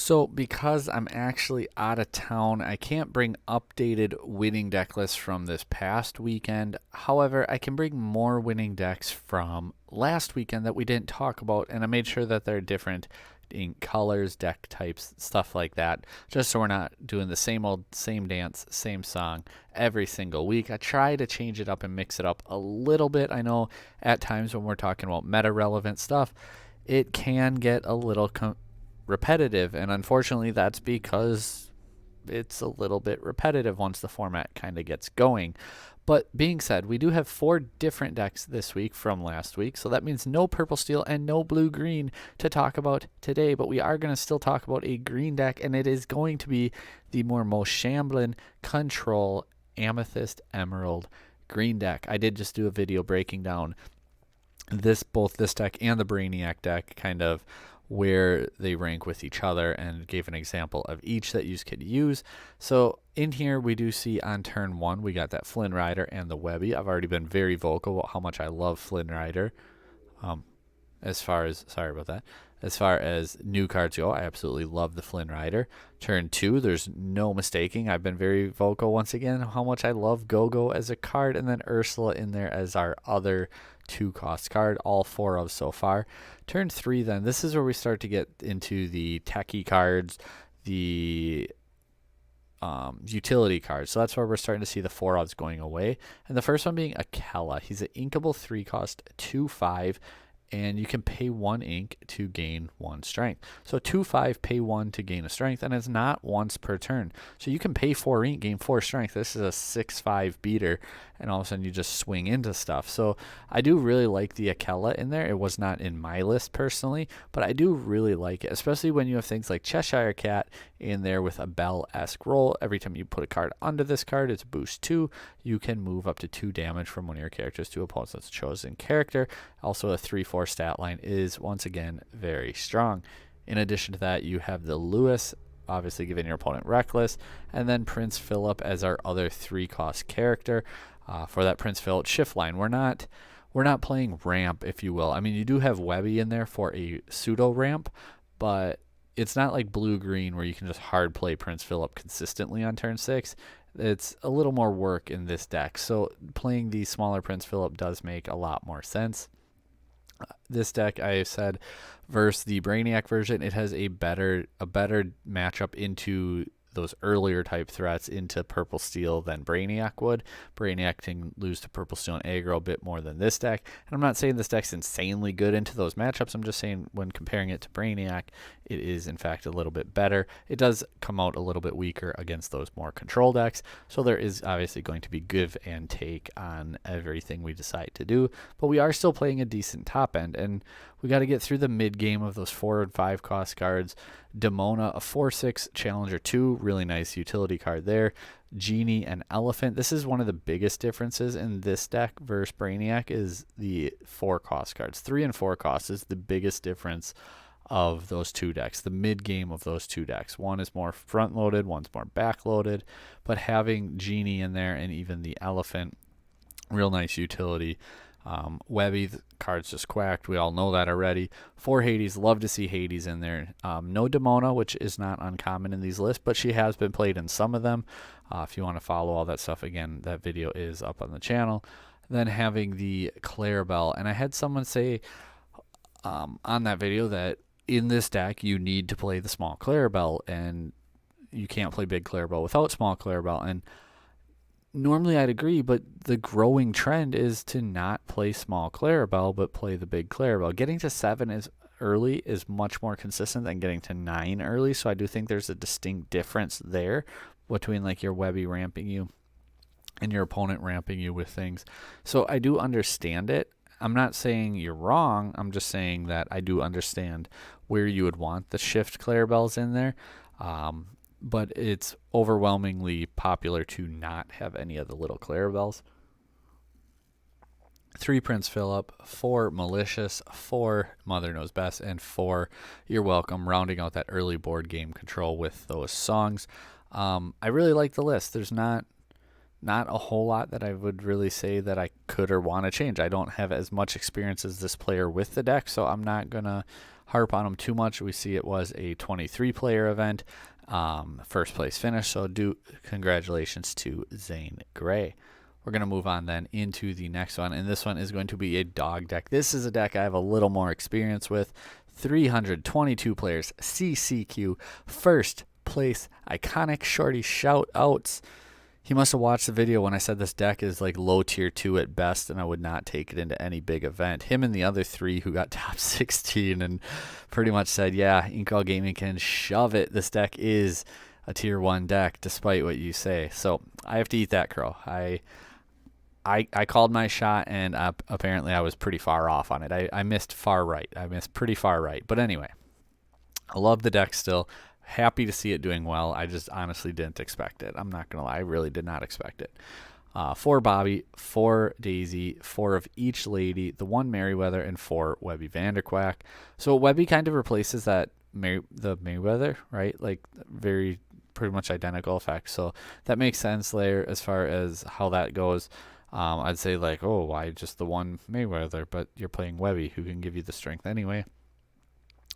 So, because I'm actually out of town, I can't bring updated winning deck lists from this past weekend. However, I can bring more winning decks from last weekend that we didn't talk about, and I made sure that they're different in colors, deck types, stuff like that, just so we're not doing the same old, same dance, same song every single week. I try to change it up and mix it up a little bit. I know at times when we're talking about meta relevant stuff, it can get a little repetitive, and unfortunately that's because it's a little bit repetitive once the format kind of gets going. But being said, we do have 4 different decks this week from last week, so that means no purple steel and no blue green to talk about today, but we are going to still talk about a green deck, and it is going to be the more Moshamblin control amethyst emerald green deck. I did just do a video breaking down both this deck and the Brainiac deck, kind of where they rank with each other, and gave an example of each that you could use. So in here we do see on turn 1 we got that Flynn Rider and the Webby. I've already been very vocal about how much I love Flynn Rider. As far as new cards go, I absolutely love the Flynn Rider. Turn 2, there's no mistaking. I've been very vocal once again how much I love Go-Go as a card, and then Ursula in there as our other 2-cost card, all 4 of so far. Turn 3, then, this is where we start to get into the techie cards, the utility cards. So that's where we're starting to see the 4 odds going away. And the first one being Akella. He's an inkable 3-cost 2/5, and you can pay 1 ink to gain 1 strength. So 2/5, pay 1 to gain a strength, and it's not once per turn. So you can pay 4 ink, gain 4 strength. This is a 6/5 beater, and all of a sudden you just swing into stuff. So I do really like the Akella in there. It was not in my list personally, but I do really like it, especially when you have things like Cheshire Cat in there with a Bell-esque roll. Every time you put a card onto this card, it's boost 2. You can move up to 2 damage from one of your characters to opponent's chosen character. Also, a 3/4 stat line is once again very strong. In addition to that, you have the Lewis, obviously giving your opponent reckless, and then Prince Philip as our other 3-cost character. For that Prince Philip shift line, we're not playing ramp, if you will. I mean, you do have Webby in there for a pseudo ramp, but it's not like blue-green where you can just hard play Prince Philip consistently on turn 6. It's a little more work in this deck, so playing the smaller Prince Philip does make a lot more sense. This deck, I said, versus the Brainiac version, it has a better matchup into those earlier type threats into purple steel than Brainiac would. Brainiac can lose to purple steel and aggro a bit more than this deck. And I'm not saying this deck's insanely good into those matchups. I'm just saying when comparing it to Brainiac, it is in fact a little bit better. It does come out a little bit weaker against those more control decks. So there is obviously going to be give and take on everything we decide to do. But we are still playing a decent top end, and we got to get through the mid game of those 4 and 5 cost cards. Demona, a 4/6 Challenger 2, really nice utility card there. Genie and Elephant. This is one of the biggest differences in this deck versus Brainiac is the 4 cost cards. 3 and 4 cost is the biggest difference of those 2 decks, the mid game of those 2 decks. One is more front loaded, one's more back loaded, but having Genie in there and even the Elephant, real nice utility. Webby, the card's just quacked. We all know that already. 4 Hades, love to see Hades in there. No Demona, which is not uncommon in these lists, but she has been played in some of them. If you want to follow all that stuff, again, that video is up on the channel. Then having the Clarabelle, and I had someone say on that video that in this deck you need to play the small Clarabelle, and you can't play big Clarabelle without small Clarabelle. And normally I'd agree, but the growing trend is to not play small Clarabelle, but play the big Clarabelle. Getting to 7 early is much more consistent than getting to 9 early, so I do think there's a distinct difference there between like your Webby ramping you and your opponent ramping you with things. So I do understand it. I'm not saying you're wrong. I'm just saying that I do understand where you would want the shift Clarabelles in there. But it's overwhelmingly popular to not have any of the little Clarabelles. 3 Prince Philip, 4 Malicious, 4 Mother Knows Best, and 4 You're Welcome, rounding out that early board game control with those songs. I really like the list. There's not a whole lot that I would really say that I could or want to change. I don't have as much experience as this player with the deck, so I'm not going to harp on them too much. We see it was a 23-player event, first place finish. So congratulations to Zane Gray. We're going to move on then into the next one, and this one is going to be a dog deck. This is a deck I have a little more experience with. 322 players, CCQ, first place, iconic shorty shout outs. He must have watched the video when I said this deck is like low tier 2 at best, and I would not take it into any big event. Him and the other 3 who got top 16 and pretty much said, yeah, Inkall Gaming can shove it. This deck is a tier 1 deck, despite what you say. So I have to eat that crow. I called my shot, and apparently I was pretty far off on it. I missed far right. I missed pretty far right. But anyway, I love the deck still. Happy to see it doing well. I just honestly didn't expect it. I'm not going to lie. I really did not expect it. 4 Bobby, 4 Daisy, 4 of each lady, the 1 Merryweather, and 4 Webby Vanderquack. So Webby kind of replaces the Merryweather, right? Like very pretty much identical effect. So that makes sense there as far as how that goes. I'd say like, oh, why just the 1 Merryweather? But you're playing Webby, who can give you the strength anyway.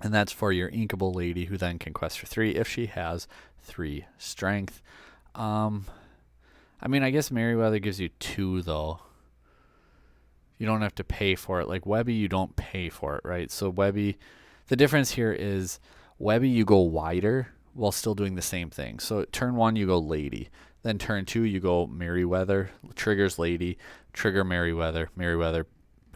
And that's for your inkable lady, who then can quest for 3 if she has 3 strength. I mean, I guess Merryweather gives you 2, though. You don't have to pay for it. Like Webby, you don't pay for it, right? So Webby, the difference here is Webby, you go wider while still doing the same thing. So turn 1, you go lady. Then turn 2, you go Merryweather, triggers lady, trigger Merryweather, Merryweather,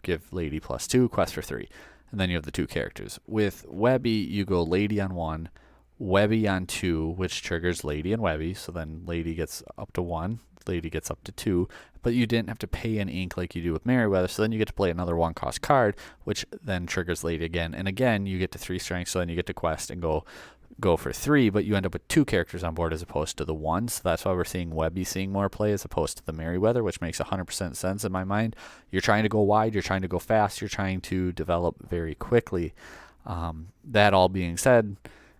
give lady +2, quest for 3. And then you have the 2 characters. With Webby, you go lady on 1, Webby on 2, which triggers lady and Webby. So then lady gets up to 1, lady gets up to 2. But you didn't have to pay an ink like you do with Merryweather. So then you get to play another 1-cost card, which then triggers lady again. And again, you get to 3 strength. So then you get to quest and go for 3, but you end up with 2 characters on board as opposed to the 1. So that's why we're seeing Webby seeing more play as opposed to the Merryweather, which makes 100% sense in my mind. You're trying to go wide, you're trying to go fast, you're trying to develop very quickly. That all being said,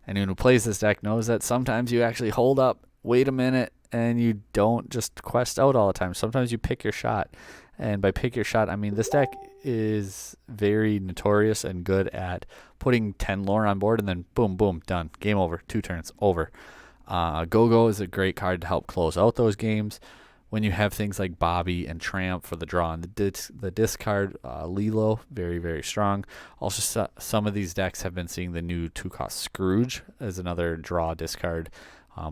anyone who plays this deck knows that sometimes you actually hold up, wait a minute, and you don't just quest out all the time. Sometimes you pick your shot. And by pick your shot, I mean this deck is very notorious and good at putting 10 lore on board and then boom, boom, done. Game over. 2 turns, over. Go-Go is a great card to help close out those games. When you have things like Bobby and Tramp for the draw and the discard, Lilo, very, very strong. Also, some of these decks have been seeing the new 2-cost Scrooge as another draw discard,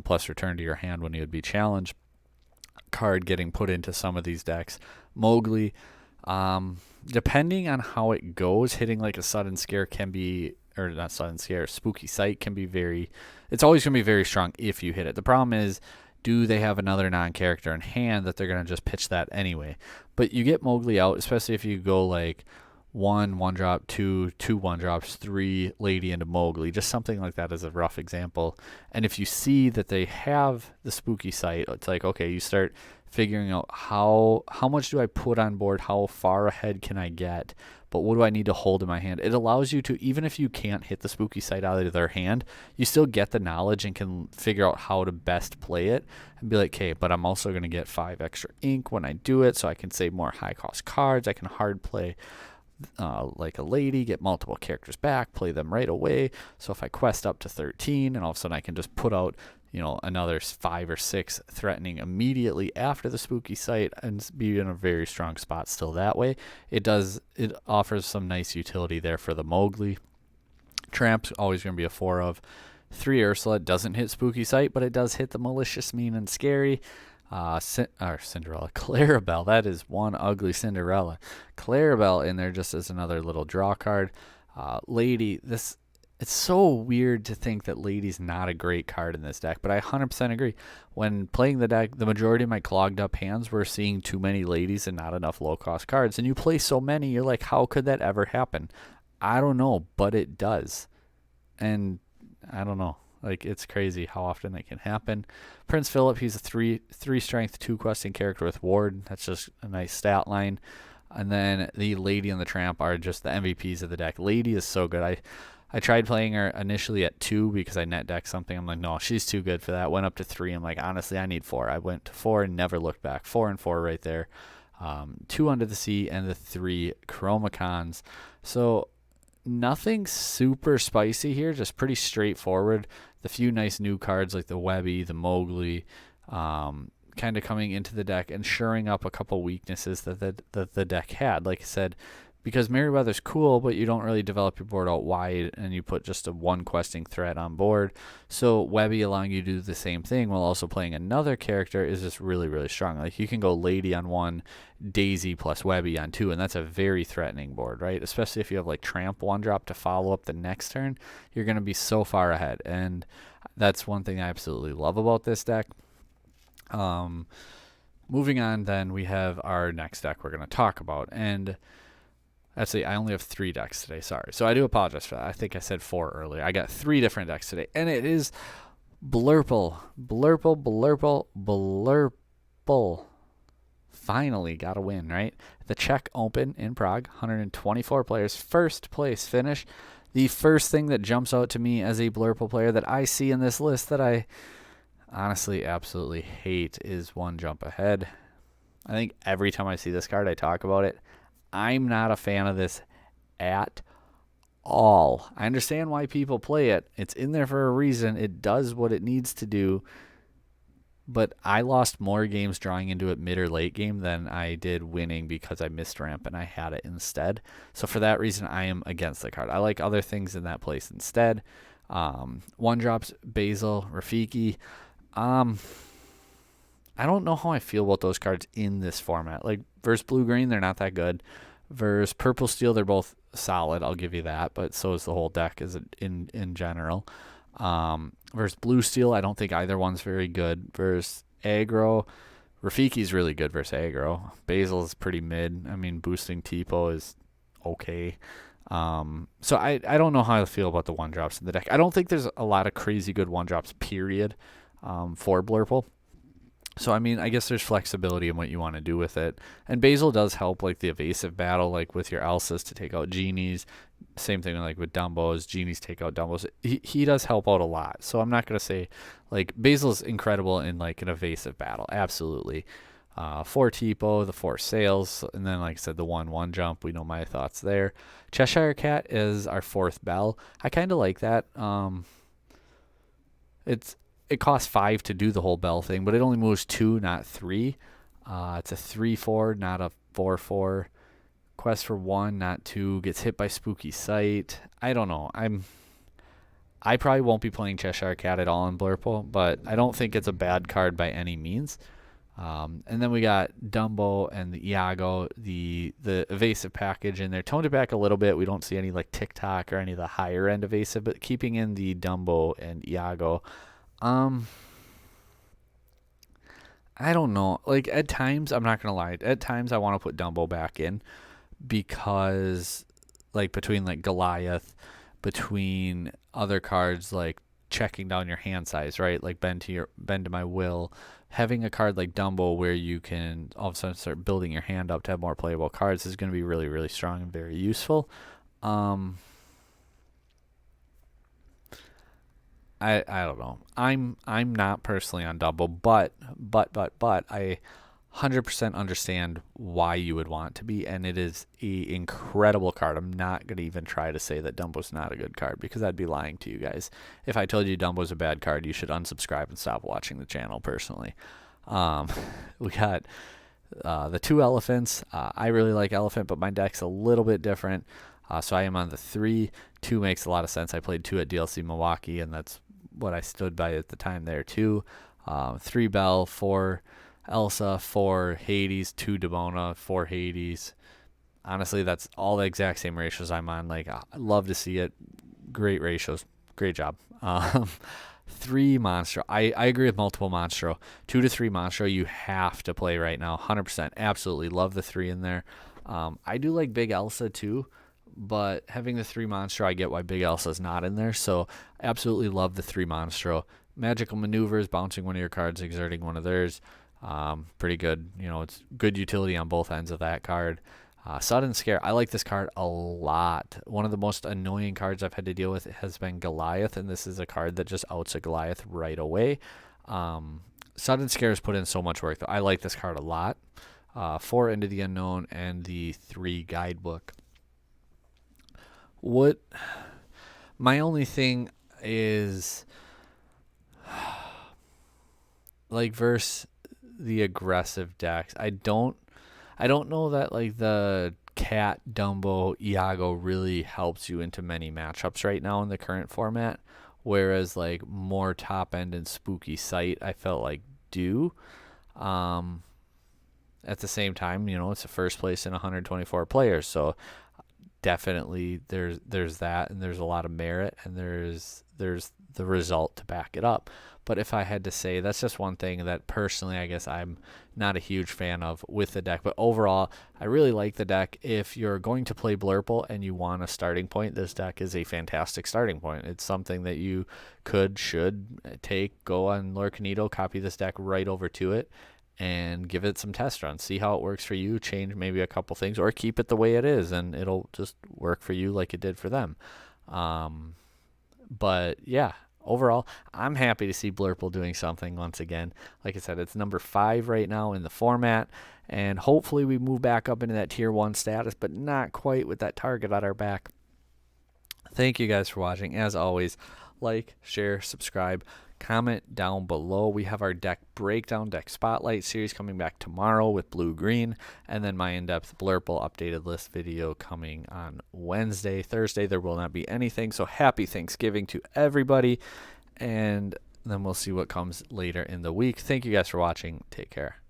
plus return to your hand when you would be challenged card getting put into some of these decks. Mowgli, depending on how it goes, hitting like a sudden scare can be, or not sudden scare, spooky sight can be it's always going to be very strong if you hit it. The problem is, do they have another non-character in hand that they're going to just pitch that anyway? But you get Mowgli out, especially if you go like 1 1-drop, 2 1-drops, 3 lady into Mowgli, just something like that as a rough example. And if you see that they have the spooky sight, it's like, okay, you start figuring out how much do I put on board, how far ahead can I get, but what do I need to hold in my hand? It allows you to, even if you can't hit the spooky sight out of their hand, you still get the knowledge and can figure out how to best play it and be like, okay, but I'm also going to get 5 extra ink when I do it, so I can save more high cost cards. I can hard play like a lady, get multiple characters back, play them right away. So if I quest up to 13 and all of a sudden I can just put out, another 5 or 6 threatening immediately after the spooky sight and be in a very strong spot still that way. It offers some nice utility there for the Mowgli. Tramp's always going to be a 4 of. 3 Ursula doesn't hit spooky sight, but it does hit the malicious, mean, and scary. Cinderella. Clarabelle. That is one ugly Cinderella. Clarabelle in there just as another little draw card. Lady. It's so weird to think that Lady's not a great card in this deck, but I 100% agree. When playing the deck, the majority of my clogged up hands were seeing too many ladies and not enough low cost cards. And you play so many, you're like, how could that ever happen? I don't know, but it does. And I don't know. Like, it's crazy how often that can happen. Prince Philip, he's a 3 strength, 2 questing character with Ward. That's just a nice stat line. And then the Lady and the Tramp are just the MVPs of the deck. Lady is so good. I tried playing her initially at 2 because I net decked something. I'm like, no, she's too good for that. Went up to 3. I'm like, honestly, I need 4. I went to 4 and never looked back. 4 and 4 right there. 2 Under the Sea and the 3 Chromacons. So nothing super spicy here, just pretty straightforward. The few nice new cards like the Webby, the Mowgli, kind of coming into the deck and shoring up a couple weaknesses that the deck had. Like I said, because Merryweather's cool, but you don't really develop your board out wide, and you put just a one questing threat on board. So Webby allowing you to do the same thing while also playing another character is just really, really strong. Like you can go Lady on one, Daisy plus Webby on two, and that's a very threatening board, right? Especially if you have like Tramp one drop to follow up the next turn, you're going to be so far ahead. And that's one thing I absolutely love about this deck. Moving on, then we have our next deck we're going to talk about, and actually, I only have 3 decks today. Sorry. So I do apologize for that. I think I said 4 earlier. I got 3 different decks today. And it is Blurple. Finally got a win, right? The Czech Open in Prague. 124 players. First place finish. The first thing that jumps out to me as a Blurple player that I see in this list that I honestly absolutely hate is One Jump Ahead. I think every time I see this card, I talk about it. I'm not a fan of this at all. I understand why people play it. It's in there for a reason. It does what it needs to do. But I lost more games drawing into it mid or late game than I did winning because I missed ramp and I had it instead. So for that reason, I am against the card. I like other things in that place instead. One drops, Basil, Rafiki. I don't know how I feel about those cards in this format. Like, versus blue-green, they're not that good. Versus purple-steel, they're both solid. I'll give you that, but so is the whole deck in general. Versus blue-steel, I don't think either one's very good. Versus aggro, Rafiki's really good versus aggro. Basil is pretty mid. I mean, boosting Tipo is okay. So I don't know how I feel about the one-drops in the deck. I don't think there's a lot of crazy good one-drops, period, for Blurple. So, I mean, I guess there's flexibility in what you want to do with it. And Basil does help, like, the evasive battle, like, with your Elsas to take out Genies. Same thing, like, with Dumbos. Genies take out Dumbos. He does help out a lot. So I'm not going to say, like, Basil's incredible in, like, an evasive battle. Absolutely. 4 Tipo, the 4 Sails, and then, like I said, the 1/1 jump. We know my thoughts there. Cheshire Cat is our 4th Bell. I kind of like that. It costs 5 to do the whole bell thing, but it only moves 2, not 3. It's a 3/4, not a 4/4. Quest for 1, not 2. Gets hit by Spooky Sight. I don't know. I probably won't be playing Cheshire Cat at all in Blurple, but I don't think it's a bad card by any means. And then we got Dumbo and the Iago, the evasive package in there. Toned it back a little bit. We don't see any like TikTok or any of the higher end evasive, but keeping in the Dumbo and Iago. I don't know. Like, at times, I'm not going to lie. At times, I want to put Dumbo back in because, like, between, like, Goliath, between other cards, like, checking down your hand size, right? Like, bend to my will. Having a card like Dumbo where you can all of a sudden start building your hand up to have more playable cards is going to be really, really strong and very useful. I don't know. I'm not personally on Dumbo, but I 100% understand why you would want to be, and it is an incredible card. I'm not going to even try to say that Dumbo's not a good card because I'd be lying to you guys. If I told you Dumbo's a bad card, you should unsubscribe and stop watching the channel personally. We got the 2 elephants. I really like elephant, but my deck's a little bit different. So I am on the 3. 2 makes a lot of sense. I played 2 at DLC Milwaukee, and that's what I stood by at the time there too. 3 Bell, 4 Elsa, 4 Hades, 2 Demona, 4 Hades. Honestly, that's all the exact same ratios I'm on. Like, I love to see it. Great ratios. Great job. 3 Monstro. I agree with multiple Monstro. 2 to 3 Monstro you have to play right now. 100%. Absolutely. Love the 3 in there. I do like Big Elsa too. But having the 3 Monstro, I get why Big Elsa's not in there. So absolutely love the 3 Monstro. Magical maneuvers, bouncing one of your cards, exerting one of theirs. Pretty good. You know, it's good utility on both ends of that card. Sudden Scare. I like this card a lot. One of the most annoying cards I've had to deal with has been Goliath, and this is a card that just outs a Goliath right away. Sudden Scare has put in so much work, though. I like this card a lot. 4 Into the Unknown and the 3 Guidebook. What my only thing is, like, versus the aggressive decks, I don't know that like the Cat Dumbo Iago really helps you into many matchups right now in the current format, whereas like more top end and spooky sight I felt like do. Um, at the same time, it's a first place in 124 players, so definitely there's that, and there's a lot of merit, and there's the result to back it up. But if I had to say, that's just one thing that personally I guess I'm not a huge fan of with the deck. But overall, I really like the deck. If you're going to play Blurple and you want a starting point, this deck is a fantastic starting point. It's something that you should take, go on Lorcanito, copy this deck right over to it, and give it some test runs. See how it works for you, change maybe a couple things, or keep it the way it is, and it'll just work for you like it did for them. But yeah, overall, I'm happy to see Blurple doing something once again. Like I said, it's number 5 right now in the format, and hopefully we move back up into that tier 1 status, but not quite with that target at our back. Thank you guys for watching. As always, like, share, subscribe, comment down below. We have our deck breakdown, deck spotlight series coming back tomorrow with blue-green, and then my in-depth Blurple updated list video coming on Wednesday. Thursday there will not be anything, so happy Thanksgiving to everybody, and then we'll see what comes later in the week. Thank you guys for watching. Take care.